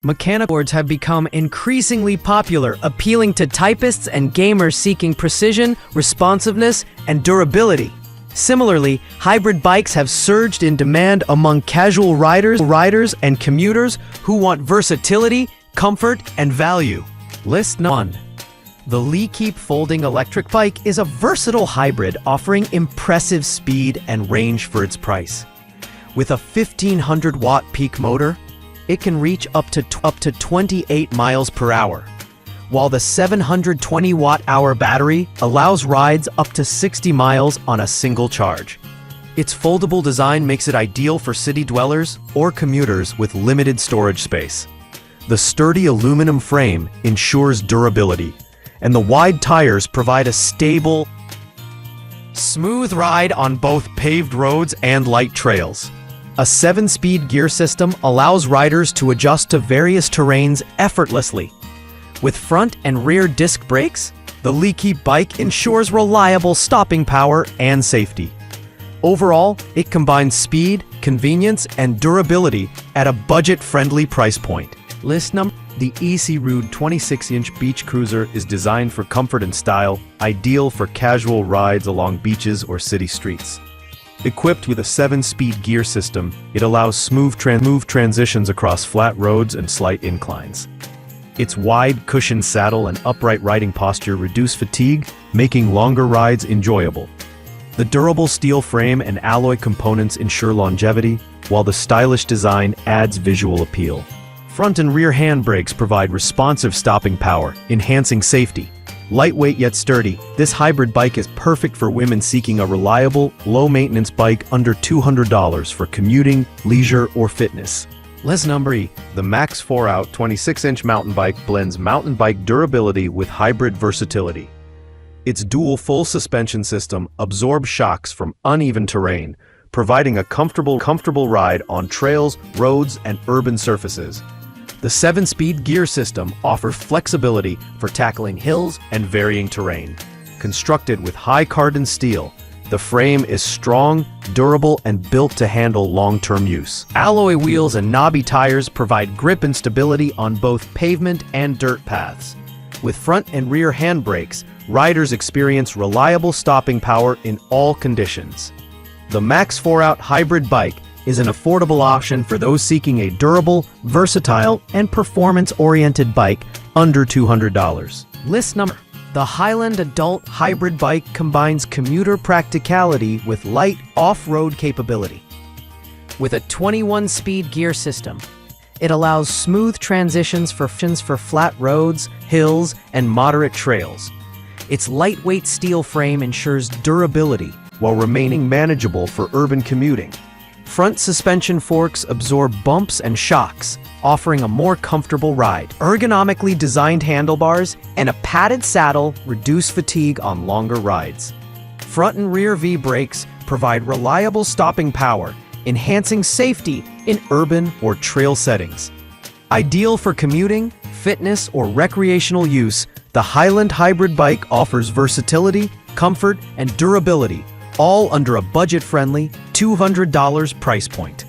Mechanical boards have become increasingly popular, appealing to typists and gamers seeking precision, responsiveness, and durability. Similarly, hybrid bikes have surged in demand among casual riders and commuters who want versatility, comfort, and value. List 1. The luckeep folding electric bike is a versatile hybrid offering impressive speed and range for its price. With a 1500-watt peak motor, it can reach up to 28 miles per hour, while the 720-watt-hour battery allows rides up to 60 miles on a single charge. Its foldable design makes it ideal for city dwellers or commuters with limited storage space. The sturdy aluminum frame ensures durability, and the wide tires provide a stable, smooth ride on both paved roads and light trails. A 7-speed gear system allows riders to adjust to various terrains effortlessly. With front and rear disc brakes, the luckeep bike ensures reliable stopping power and safety. Overall, it combines speed, convenience, and durability at a budget-friendly price point. List number: the eisyrood 26-inch beach cruiser is designed for comfort and style, ideal for casual rides along beaches or city streets. Equipped with a 7-speed gear system, it allows smooth transitions across flat roads and slight inclines. Its wide, cushioned saddle and upright riding posture reduce fatigue, making longer rides enjoyable. The durable steel frame and alloy components ensure longevity, while the stylish design adds visual appeal. Front and rear handbrakes provide responsive stopping power, enhancing safety. Lightweight yet sturdy, this hybrid bike is perfect for women seeking a reliable, low-maintenance bike under $200 for commuting, leisure, or fitness. List number 3. The Max 4-Out 26-inch mountain bike blends mountain bike durability with hybrid versatility. Its dual full suspension system absorbs shocks from uneven terrain, providing a comfortable ride on trails, roads, and urban surfaces. The 7-speed gear system offers flexibility for tackling hills and varying terrain. Constructed with high carbon steel, the frame is strong, durable, and built to handle long-term use. Alloy wheels and knobby tires provide grip and stability on both pavement and dirt paths. With front and rear handbrakes, riders experience reliable stopping power in all conditions. The Max 4-Out hybrid bike is an affordable option for those seeking a durable, versatile, and performance-oriented bike under $200. List number: the Hiland adult hybrid bike combines commuter practicality with light off-road capability. With a 21-speed gear system, it allows smooth transitions for flat roads, hills, and moderate trails. Its lightweight steel frame ensures durability while remaining manageable for urban commuting. Front suspension forks absorb bumps and shocks, offering a more comfortable ride. Ergonomically designed handlebars and a padded saddle reduce fatigue on longer rides. Front and rear V-brakes provide reliable stopping power, enhancing safety in urban or trail settings. Ideal for commuting, fitness, or recreational use, the Hiland hybrid bike offers versatility, comfort, and durability, all under a budget-friendly $200 price point.